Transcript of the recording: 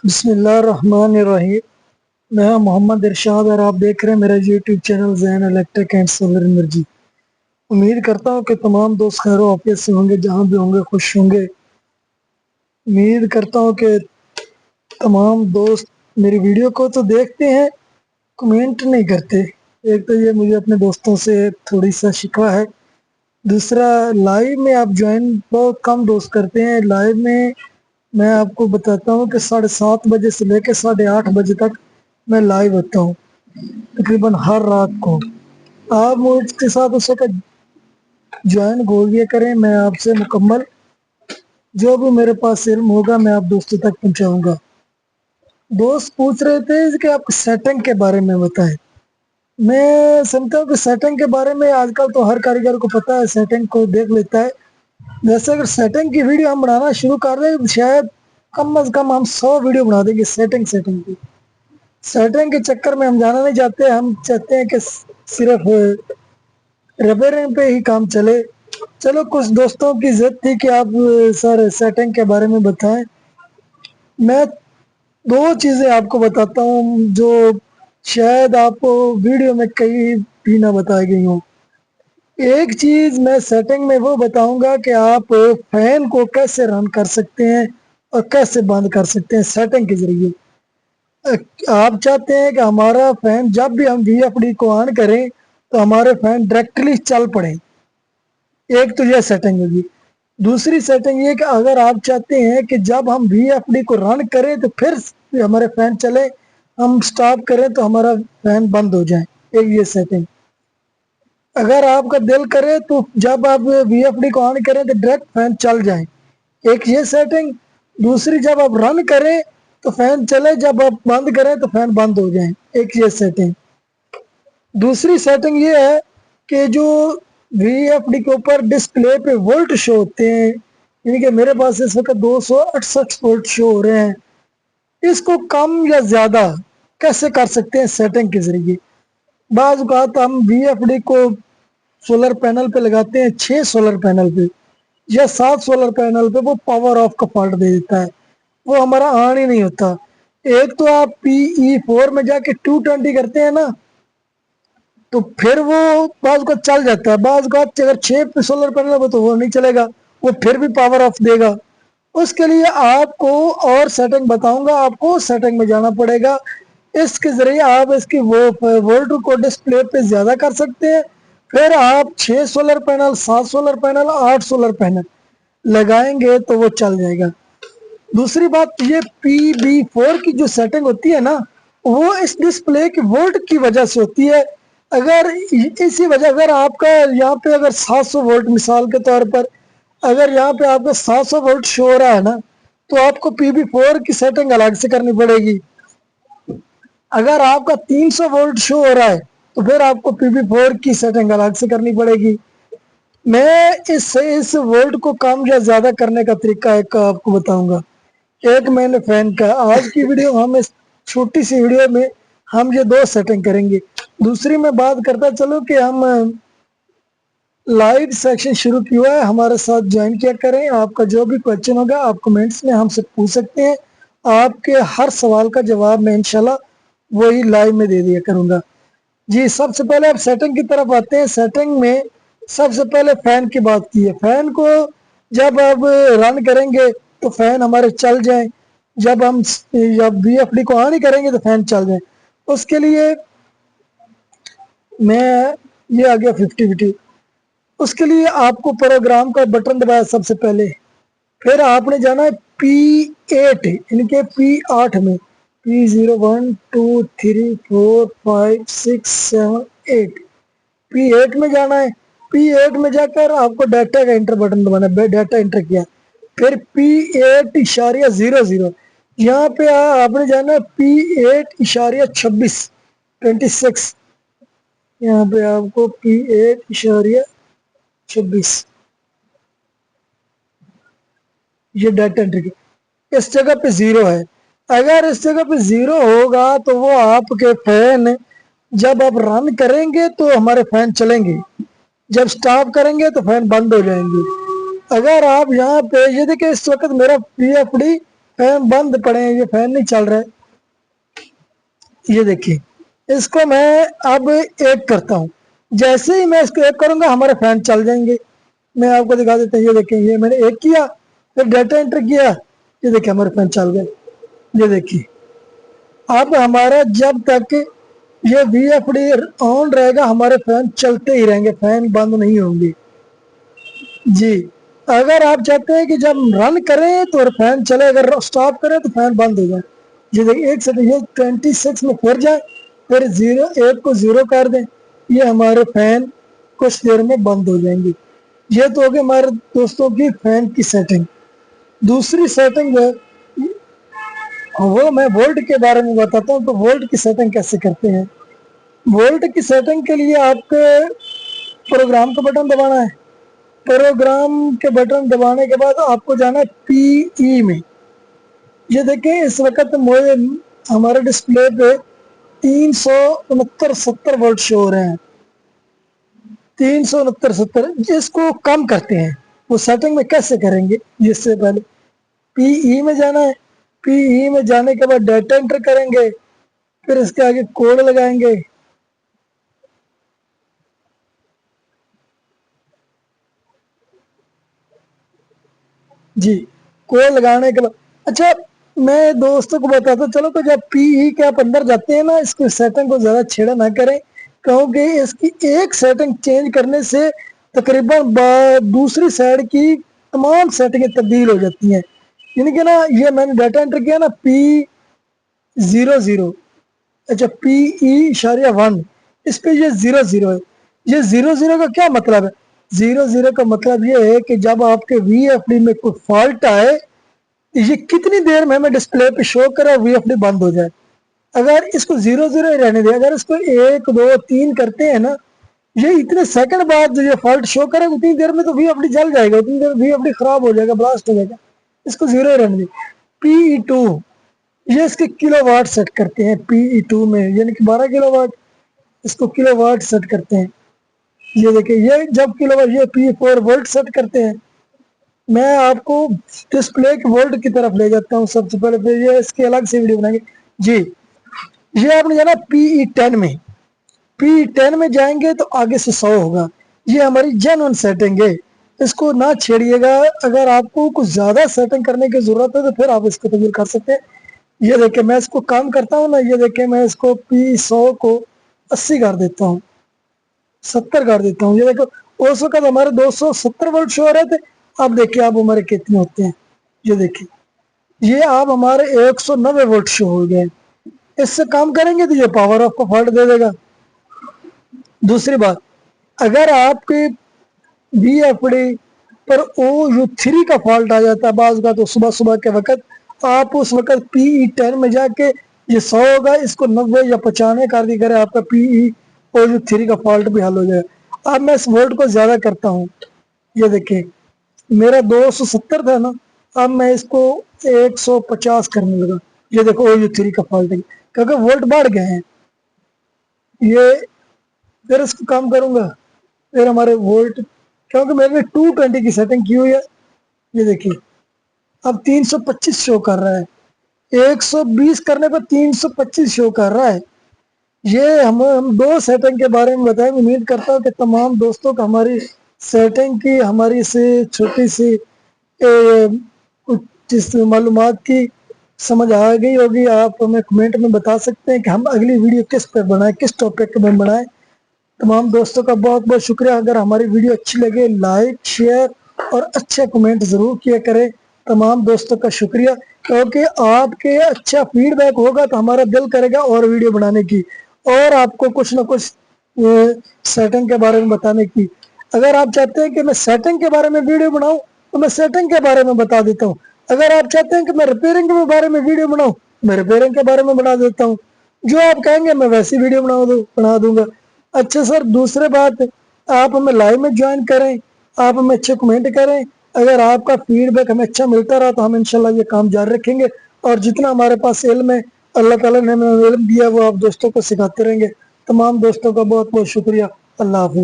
بسم اللہ الرحمن الرحیم. میں محمد ارشاد اور آپ دیکھ رہے ہیں میرا YouTube channel Zain electric and solar energy. امید کرتا ہوں کہ تمام دوست خیر و عافیت سے ہوں گے، جہاں بھی ہوں گے خوش ہوں گے. امید کرتا ہوں کہ تمام دوست میری ویڈیو کو تو دیکھتے ہیں، کمنٹ نہیں کرتے. ایک تو یہ مجھے اپنے دوستوں سے تھوڑی سا شکوہ ہے. دوسرا، لائیو میں آپ جوائن بہت کم دوست کرتے ہیں. لائیو میں آپ کو بتاتا ہوں کہ 7:30 بجے سے لے کے 8:30 بجے تک میں لائیو ہوتا ہوں، تقریباً ہر رات کو. آپ مجھ کے ساتھ اس وقت جوائن گولیاں کریں، میں آپ سے مکمل جو بھی میرے پاس علم ہوگا میں آپ دوستوں تک پہنچاؤں گا. دوست پوچھ رہے تھے کہ آپ سیٹنگ کے بارے میں بتائیں. میں سمجھتا ہوں کہ سیٹنگ کے بارے میں آج کل تو ہر کاریگر کو پتا ہے، سیٹنگ کو دیکھ لیتا ہے. ویسے اگر سیٹنگ کی ویڈیو ہم بنانا شروع کر دیں، شاید کم از کم ہم 100 ویڈیو بنا دیں گے سیٹنگ کی. سیٹنگ کے چکر میں ہم جانا نہیں چاہتے. ہم چاہتے ہیں کہ صرف ریپیئرنگ پہ ہی کام چلے. چلو، کچھ دوستوں کی ضد تھی کہ آپ سر سیٹنگ کے بارے میں بتائیں. میں دو چیزیں آپ کو بتاتا ہوں جو شاید آپ کو ویڈیو میں کہیں بھی نہ بتائی گئی ہوں. ایک چیز میں سیٹنگ میں وہ بتاؤں گا کہ آپ فین کو کیسے رن کر سکتے ہیں اور کیسے بند کر سکتے ہیں سیٹنگ کے ذریعے. آپ چاہتے ہیں کہ ہمارا فین جب بھی ہم وی ایف ڈی کو آن کریں تو ہمارے فین ڈائریکٹلی چل پڑے. ایک تو یہ سیٹنگ ہوگی. دوسری سیٹنگ یہ کہ اگر آپ چاہتے ہیں کہ جب ہم وی ایف ڈی کو رن کریں تو پھر ہمارے فین چلے، ہم سٹاپ کریں تو ہمارا فین بند ہو جائے. ایک یہ سیٹنگ. اگر آپ کا دل کرے تو جب آپ وی ایف ڈی کو آن کریں تو ڈائریکٹ فین چل جائیں، ایک یہ سیٹنگ. دوسری، جب آپ رن کریں تو فین چلے، جب آپ بند کریں تو فین بند ہو جائیں، ایک یہ سیٹنگ. دوسری سیٹنگ یہ ہے کہ جو وی ایف ڈی کے اوپر ڈسپلے پہ وولٹ شو ہوتے ہیں، یعنی کہ میرے پاس اس وقت 268 وولٹ شو ہو رہے ہیں، اس کو کم یا زیادہ کیسے کر سکتے ہیں سیٹنگ کے ذریعے. بعض اوقات ہم وی ایف ڈی کو سولر پینل پہ لگاتے ہیں، 6 سولر پینل پہ یا 7 سولر پینل پہ، وہ پاور آف کا فالٹ دے دیتا ہے، وہ ہمارا آن ہی نہیں ہوتا. ایک تو آپ PE4 میں جا کے 220 کرتے ہیں نا، تو پھر وہ بعض اوقات چل جاتا ہے. بعض اوقات اگر 6 سولر پینل ہو تو وہ نہیں چلے گا، وہ پھر بھی پاور آف دے گا. اس کے لیے آپ کو اور سیٹنگ بتاؤں گا، آپ کو سیٹنگ میں جانا پڑے گا. اس کے ذریعے آپ اس کی وولٹ کو ڈسپلے پہ زیادہ کر سکتے ہیں. پھر آپ 6 solar panel, 7 solar panel, 8 solar panel لگائیں گے تو وہ چل جائے گا. دوسری بات، یہ PB4 کی جو سیٹنگ ہوتی ہے نا، وہ اس ڈسپلے کی وولٹ کی وجہ سے ہوتی ہے. اگر اسی وجہ اگر آپ کا یہاں پہ اگر 700 وولٹ مثال کے طور پر اگر یہاں پہ آپ کا 700 وولٹ شو ہو رہا ہے نا، تو آپ کو PB4 کی سیٹنگ الگ سے کرنی پڑے گی. اگر آپ کا 300 وولٹ شو ہو رہا ہے تو پھر آپ کو PB4 کی سیٹنگ الگ سے کرنی پڑے گی. میں اس وولٹ کو کم یا زیادہ کرنے کا طریقہ ایک آپ کو بتاؤں گا. ایک میں نے فین کا آج کی ویڈیو، ہم اس چھوٹی سی ویڈیو میں ہم یہ 2 سیٹنگ کریں گے. دوسری میں بات کرتا چلو کہ ہم لائیو سیکشن شروع کیا ہے، ہمارے ساتھ جوائن کیا کریں. آپ کا جو بھی کوئسچن ہوگا آپ کمنٹس میں ہم سے پوچھ سکتے ہیں. آپ کے ہر سوال کا جواب میں انشاءاللہ وہی لائیو میں دے دیا کروں گا. جی، سب سے پہلے آپ سیٹنگ کی طرف آتے ہیں. سیٹنگ میں سب سے پہلے فین کی بات کی ہے. فین کو جب آپ رن کریں گے تو فین ہمارے چل جائیں، جب ہم وی ایف ڈی کو آن ہی کریں گے تو فین چل جائیں. اس کے لیے میں یہ آ گیا 50-50. اس کے لیے آپ کو پروگرام کا بٹن دبایا سب سے پہلے. پھر آپ نے جانا ہے P8 یعنی کہ P8 میں P0 1 2 3 4 5 6 7 8 P8 میں جانا ہے. P8 میں جا کر آپ کو ڈیٹا کا انٹر بٹن دبانا ہے. ڈیٹا انٹر کیا، پھر P8.00 یہاں پہ آپ نے جانا ہے P8.26 یہاں پہ آپ کو P8.26 یہ ڈیٹا انٹر کیا. اس جگہ پہ 0 ہے. اگر اس جگہ پہ 0 ہوگا تو وہ آپ کے فین جب آپ رن کریں گے تو ہمارے فین چلیں گے، جب سٹاپ کریں گے تو فین بند ہو جائیں گے. اگر آپ یہاں پہ یہ دیکھیں، اس وقت میرا PFD फैन बंद पड़े हैं, ये फैन नहीं चल रहा है। ये देखिए, इसको मैं अब एक करता हूँ। जैसे ही मैं इसको एक करूंगा हमारे फैन चल जाएंगे। मैं आपको दिखा देता हूँ। ये देखिए, ये मैंने एक किया, फिर डाटा एंटर किया, ये देखिए हमारे फैन चल गए। ये देखिए, अब हमारा जब तक ये VFD ऑन रहेगा हमारे फैन चलते ही रहेंगे, फैन बंद नहीं होंगे जी। अगर आप चाहते हैं कि जब रन करें तो फैन चले, अगर स्टॉप करें तो फैन बंद हो जाए। ये देखिए, एक सेकंड, ये 26 में फिर जाए, फिर 1 को 0 कर दें, ये हमारे फैन कुछ देर में बंद हो जाएंगे। ये तो हो गई हमारे दोस्तों की फैन की सेटिंग। दूसरी सेटिंग वो मैं वोल्ट के बारे में बताता हूँ। तो वोल्ट की सेटिंग कैसे करते हैं। वोल्ट की सेटिंग के लिए आपके प्रोग्राम का बटन दबाना है। प्रोग्राम के बटन दबाने के बाद आपको जाना है PE में। ये देखें, इस वक्त मुझे हमारे डिस्प्ले पे 369-70 वोल्ट शो हो रहे हैं। 369-70, इसको कम करते हैं। वो सेटिंग में कैसे करेंगे, जिससे पहले PE में जाना है। PE में जाने के बाद डाटा एंटर करेंगे, फिर इसके आगे कोड लगाएंगे। जी, कोड लगाने के बाद अच्छा, मैं दोस्तों को बताता चलो, तो जब PE के आप अंदर जाते हैं ना, इसको सेटिंग को ज्यादा छेड़ा ना करें, क्योंकि इसकी एक सेटिंग चेंज करने से तकरीबन दूसरी साइड की तमाम सेटिंगें तब्दील हो जाती हैं। यानी कि ना, ये मैंने डाटा एंटर किया ना P00, अच्छा PE.1, इस पे ये 00 है। ये 00 का क्या मतलब है। 00 का मतलब ये है कि जब आपके VFD में कोई फॉल्ट आए, ये कितनी देर में हमें डिस्प्ले पे शो करे, VFD बंद हो जाए। अगर इसको 00 ही रहने दे, अगर इसको 1 2 3 करते हैं ना, ये इतने सेकंड बाद जो ये फॉल्ट शो करे, उतनी देर में तो VFD जल जाएगा, उतनी देर VFD खराब हो जाएगा, ब्लास्ट हो जाएगा। इसको 0 ही रहने दे। PE2, ये इसके किलोवाट सेट करते हैं PE2 में, यानी कि 12 किलोवाट, इसको किलोवाट सेट करते हैं। ये देखिए, ये जब किलोवाट, ये P4 वोल्ट सेट करते हैं। मैं आपको डिस्प्ले के वोल्ट की तरफ ले जाता हूँ सबसे पहले, फिर ये इसके अलग से वीडियो बनाएंगे जी। ये आपने जाना PE10 में। PE10 में जाएंगे तो आगे से 100 होगा। ये हमारी जेन्युइन सेटिंग है, इसको ना छेड़िएगा। अगर आपको कुछ ज्यादा सेटिंग करने की जरूरत है तो फिर आप इसको तब्दील कर सकते हैं। ये देखिए, मैं इसको काम करता हूँ ना, ये देखिए मैं इसको P100 को 80 कर देता हूँ, 70 कर देता हूँ। ये देखो, उस वक्त हमारे 270 वोल्ट शो हो रहे थे, अब देखिए अब हमारे कितने होते हैं। ये देखिए, ये अब हमारे 190 वोल्ट शो हो गए। इससे काम करेंगे तो ये पावर ऑफ का फॉल्ट दे देगा। दूसरी बात, अगर आपके VFD पर OU3 का फॉल्ट आ जाता है बाज का, तो सुबह सुबह के वक्त आप उस वक्त PE10 में जाके, ये 100 होगा, इसको 90 या 95 कर दी करे, आपका OU3 का फॉल्ट भी हल हो जाएगा। अब मैं इस वोल्ट को ज्यादा करता हूँ। ये देखिए, मेरा 270 था ना, अब मैं इसको 150 करने लगा। ये देखो, OU3 का फॉल्ट है, क्योंकि वोल्ट बढ़ गए हैं। ये फिर इसको कम करूंगा, फिर हमारे वोल्ट, क्योंकि मैंने 220 की सेटिंग की हुई है। ये देखिए, अब 325 शो कर रहा है। 120 करने पर 325 शो कर रहा है। ये हम दो सेटिंग के बारे में बताएं। उम्मीद करता हूँ कि तमाम दोस्तों को हमारी सेटिंग की, हमारी से छोटी सी कुछ मालूमात की समझ आ गई होगी। आप हमें कमेंट में बता सकते हैं कि हम अगली वीडियो किस पर बनाएं, किस टॉपिक में बनाएं। तमाम दोस्तों का बहुत बहुत शुक्रिया। अगर हमारी वीडियो अच्छी लगे, लाइक शेयर और अच्छे कमेंट जरूर किया करें। तमाम दोस्तों का शुक्रिया, क्योंकि आपके अच्छा फीडबैक होगा तो हमारा दिल करेगा और वीडियो बनाने की, और आपको कुछ ना कुछ सेटिंग के बारे में बताने की। अगर आप चाहते हैं कि मैं सेटिंग के बारे में वीडियो बनाऊं तो मैं सेटिंग के बारे में बता देता हूं। अगर आप चाहते हैं कि मैं रिपेयरिंग के बारे में वीडियो बनाऊं, मैं रिपेयरिंग के बारे में बना देता हूं। जो आप कहेंगे मैं वैसी वीडियो बना दूंगा। अच्छा सर, दूसरे बात, आप हमें लाइव में ज्वाइन करें, आप हमें अच्छे कमेंट करें। अगर आपका फीडबैक हमें अच्छा मिलता रहा तो हम इंशाल्लाह ये काम जारी रखेंगे, और जितना हमारे पास इल्म है, अल्लाह ताला ने हमें इल्म दिया, वो आप दोस्तों को सिखाते रहेंगे। तमाम दोस्तों का बहुत बहुत शुक्रिया। अल्लाह हाफिज।